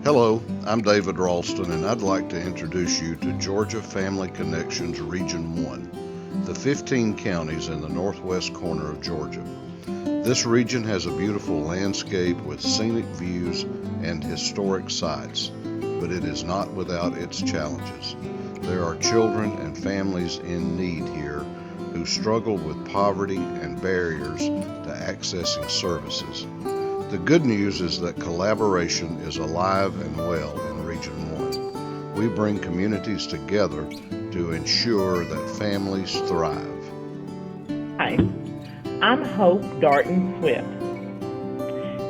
Hello, I'm David Ralston, and I'd like to introduce you to Georgia Family Connections Region 1, the 15 counties in the northwest corner of Georgia. This region has a beautiful landscape with scenic views and historic sites, but it is not without its challenges. There are children and families in need here who struggle with poverty and barriers to accessing services. The good news is that collaboration is alive and well in Region 1. We bring communities together to ensure that families thrive. Hi, I'm Hope Darton Swift,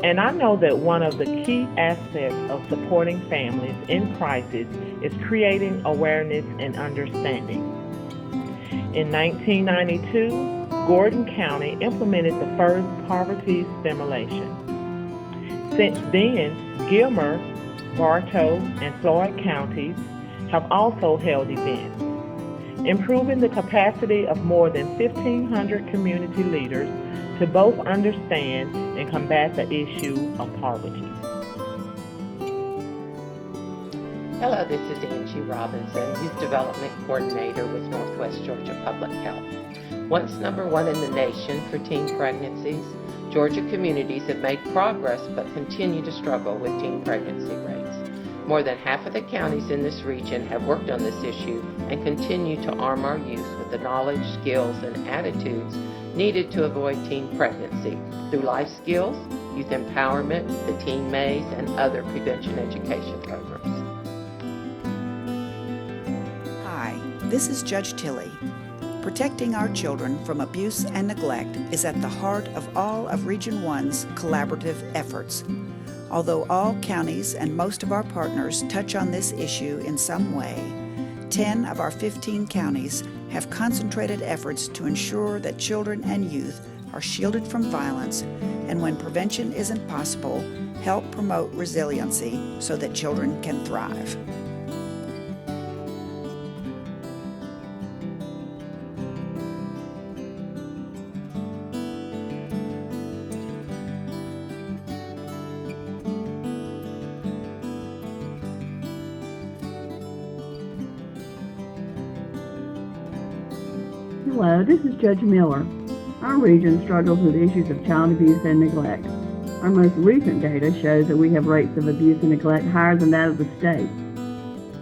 and I know that one of the key aspects of supporting families in crisis is creating awareness and understanding. In 1992, Gordon County implemented the first poverty stimulation. Since then, Gilmer, Bartow, and Floyd counties have also held events, improving the capacity of more than 1,500 community leaders to both understand and combat the issue of poverty. Hello, this is Angie Robinson, Youth Development Coordinator with Northwest Georgia Public Health. Once number one in the nation for teen pregnancies, Georgia communities have made progress but continue to struggle with teen pregnancy rates. More than half of the counties in this region have worked on this issue and continue to arm our youth with the knowledge, skills, and attitudes needed to avoid teen pregnancy through life skills, youth empowerment, the teen maze, and other prevention education programs. Hi, this is Judge Tilley. Protecting our children from abuse and neglect is at the heart of all of Region 1's collaborative efforts. Although all counties and most of our partners touch on this issue in some way, 10 of our 15 counties have concentrated efforts to ensure that children and youth are shielded from violence, and when prevention isn't possible, help promote resiliency so that children can thrive. Hello, this is Judge Miller. Our region struggles with issues of child abuse and neglect. Our most recent data shows that we have rates of abuse and neglect higher than that of the state.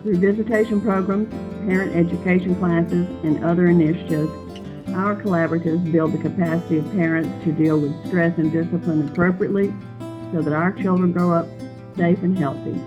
Through visitation programs, parent education classes, and other initiatives, our collaboratives build the capacity of parents to deal with stress and discipline appropriately so that our children grow up safe and healthy.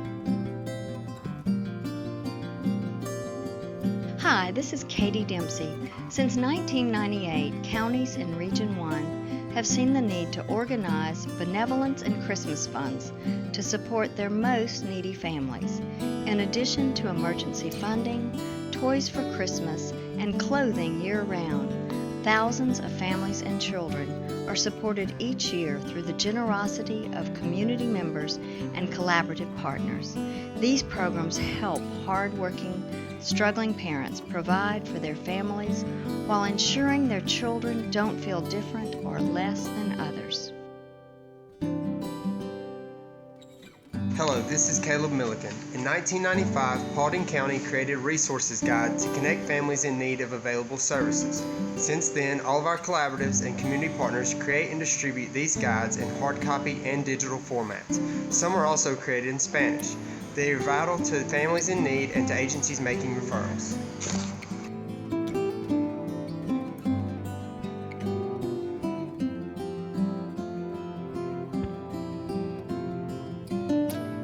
Hi, this is Katie Dempsey. Since 1998, counties in Region 1 have seen the need to organize benevolence and Christmas funds to support their most needy families. In addition to emergency funding, toys for Christmas, and clothing year-round, thousands of families and children are supported each year through the generosity of community members and collaborative partners. These programs help hard-working, struggling parents provide for their families while ensuring their children don't feel different or less than others. Hello, this is Caleb Milliken. In 1995, Paulding County created a resources guide to connect families in need of available services. Since then, all of our collaboratives and community partners create and distribute these guides in hard copy and digital formats. Some are also created in Spanish. They are vital to families in need and to agencies making referrals.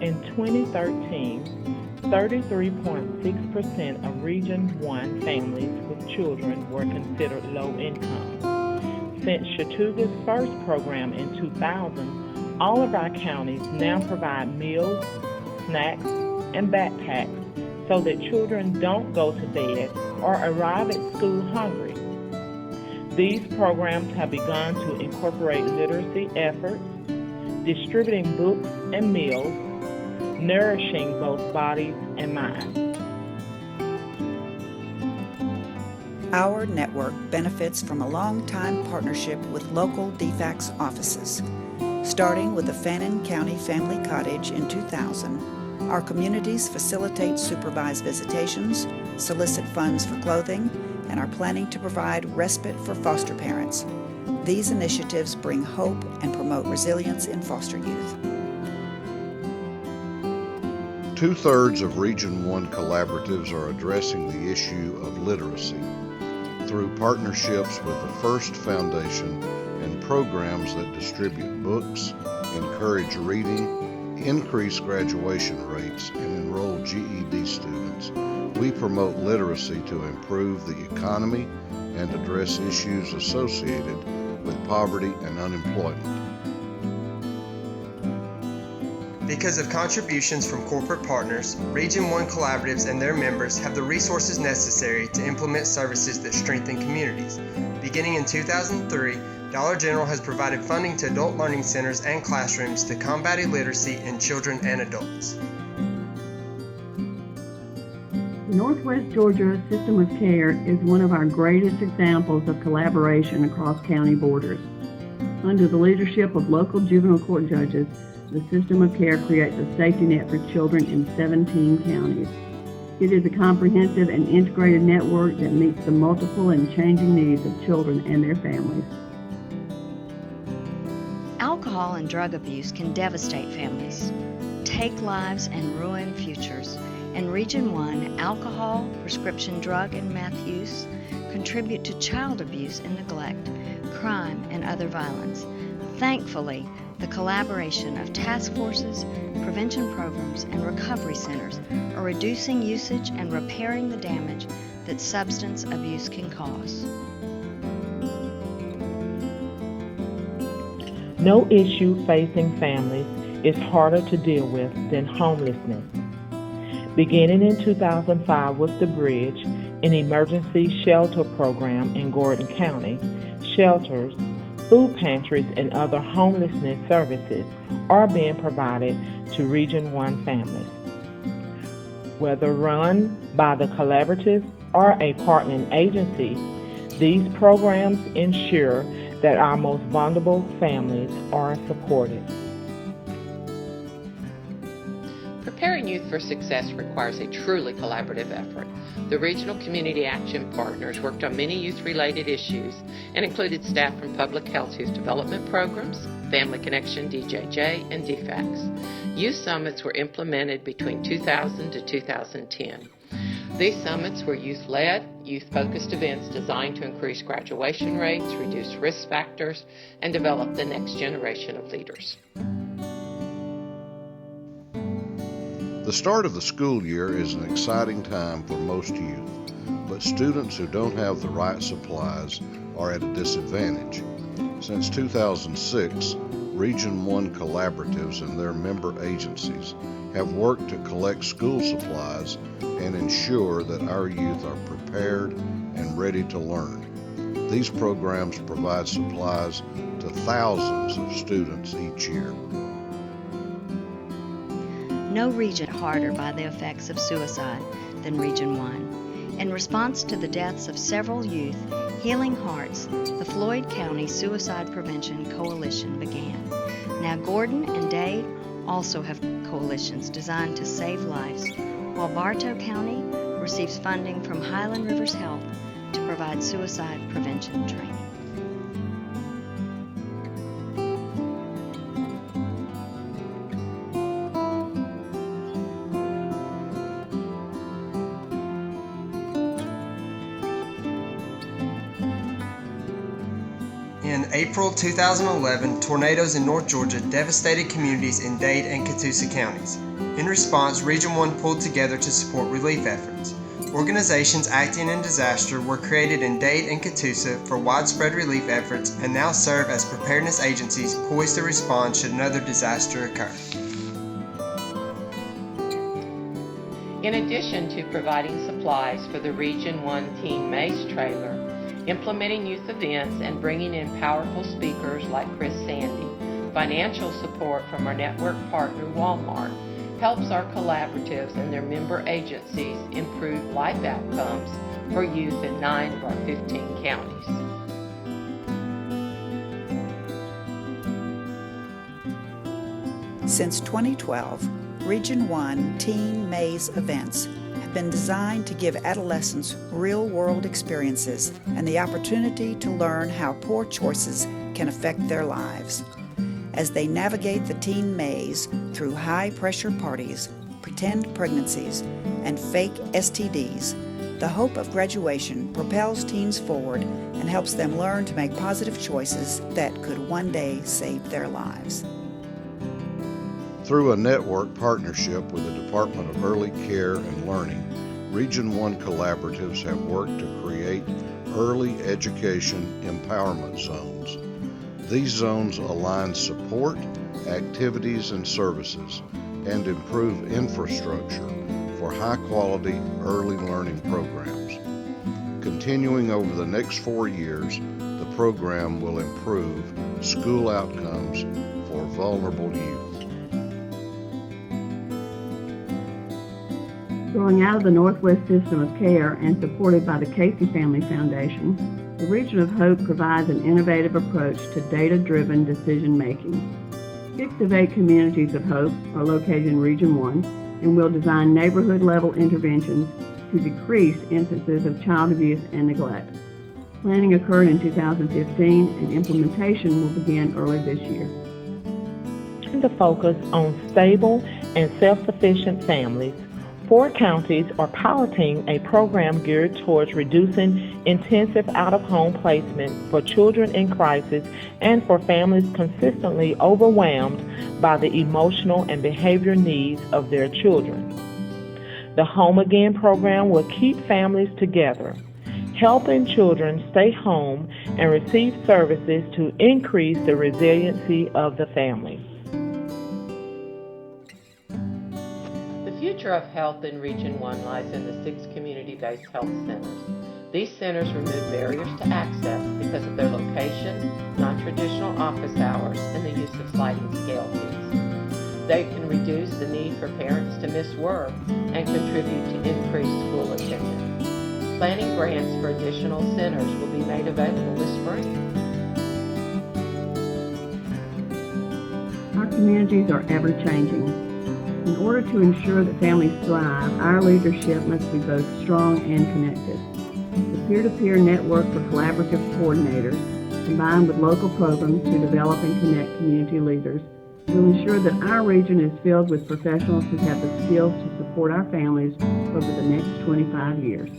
In 2013, 33.6% of Region 1 families with children were considered low income. Since Chatooga's first program in 2000, all of our counties now provide meals, snacks, and backpacks so that children don't go to bed or arrive at school hungry. These programs have begun to incorporate literacy efforts, distributing books and meals, nourishing both bodies and minds. Our network benefits from a long-time partnership with local DFACS offices. Starting with the Fannin County Family Cottage in 2000, Our communities facilitate supervised visitations, solicit funds for clothing, and are planning to provide respite for foster parents. These initiatives bring hope and promote resilience in foster youth. 2/3 of Region 1 collaboratives are addressing the issue of literacy through partnerships with the First Foundation and programs that distribute books, encourage reading, increase graduation rates, and enroll GED students. We promote literacy to improve the economy and address issues associated with poverty and unemployment. Because of contributions from corporate partners, Region 1 collaboratives and their members have the resources necessary to implement services that strengthen communities. Beginning in 2003, Dollar General has provided funding to adult learning centers and classrooms to combat illiteracy in children and adults. The Northwest Georgia system of care is one of our greatest examples of collaboration across county borders. Under the leadership of local juvenile court judges, the system of care creates a safety net for children in 17 counties. It is a comprehensive and integrated network that meets the multiple and changing needs of children and their families. Alcohol and drug abuse can devastate families, take lives, and ruin futures. In Region 1, alcohol, prescription drug, and meth use contribute to child abuse and neglect, crime, and other violence. Thankfully, the collaboration of task forces, prevention programs, and recovery centers are reducing usage and repairing the damage that substance abuse can cause. No issue facing families is harder to deal with than homelessness. Beginning in 2005 with the Bridge, an emergency shelter program in Gordon County, shelters, food pantries, and other homelessness services are being provided to Region 1 families. Whether run by the collaborative or a partnering agency, these programs ensure that our most vulnerable families are supported. Preparing youth for success requires a truly collaborative effort. The Regional Community Action Partners worked on many youth-related issues and included staff from Public Health Youth Development Programs, Family Connection, DJJ, and DFACS. Youth summits were implemented between 2000 to 2010. These summits were youth-led, youth-focused events designed to increase graduation rates, reduce risk factors, and develop the next generation of leaders. The start of the school year is an exciting time for most youth, but students who don't have the right supplies are at a disadvantage. Since 2006, Region 1 collaboratives and their member agencies have worked to collect school supplies and ensure that our youth are prepared and ready to learn. These programs provide supplies to thousands of students each year. No region harder by the effects of suicide than Region 1. In response to the deaths of several youth, Healing Hearts, the Floyd County Suicide Prevention Coalition began. Now Gordon and Dade also have coalitions designed to save lives, while Bartow County receives funding from Highland Rivers Health to provide suicide prevention training. In April 2011, tornadoes in North Georgia devastated communities in Dade and Catoosa counties. In response, Region 1 pulled together to support relief efforts. Organizations acting in disaster were created in Dade and Catoosa for widespread relief efforts and now serve as preparedness agencies poised to respond should another disaster occur. In addition to providing supplies for the Region 1 Teen Maze trailer, implementing youth events, and bringing in powerful speakers like Chris Sandy, financial support from our network partner Walmart helps our collaboratives and their member agencies improve life outcomes for youth in 9 of our 15 counties. Since 2012, Region 1 Teen Maze events have been designed to give adolescents real-world experiences and the opportunity to learn how poor choices can affect their lives. As they navigate the teen maze through high-pressure parties, pretend pregnancies, and fake STDs, the hope of graduation propels teens forward and helps them learn to make positive choices that could one day save their lives. Through a network partnership with the Department of Early Care and Learning, Region 1 collaboratives have worked to create early education empowerment zones. These zones align support, activities, and services and improve infrastructure for high-quality early learning programs. Continuing over the next 4 years, the program will improve school outcomes for vulnerable youth. Growing out of the Northwest system of care and supported by the Casey Family Foundation, the Region of Hope provides an innovative approach to data-driven decision-making. 6 of 8 communities of hope are located in Region 1 and will design neighborhood-level interventions to decrease instances of child abuse and neglect. Planning occurred in 2015 and implementation will begin early this year. To focus on stable and self-sufficient families, 4 counties are piloting a program geared towards reducing intensive out-of-home placement for children in crisis and for families consistently overwhelmed by the emotional and behavior needs of their children. The Home Again program will keep families together, helping children stay home and receive services to increase the resiliency of the family. The future of health in Region 1 lies in the 6 community-based health centers. These centers remove barriers to access because of their location, non-traditional office hours, and the use of sliding scale fees. They can reduce the need for parents to miss work and contribute to increased school attendance. Planning grants for additional centers will be made available this spring. Our communities are ever-changing. In order to ensure that families thrive, our leadership must be both strong and connected. The peer-to-peer network for collaborative coordinators, combined with local programs to develop and connect community leaders, will ensure that our region is filled with professionals who have the skills to support our families over the next 25 years.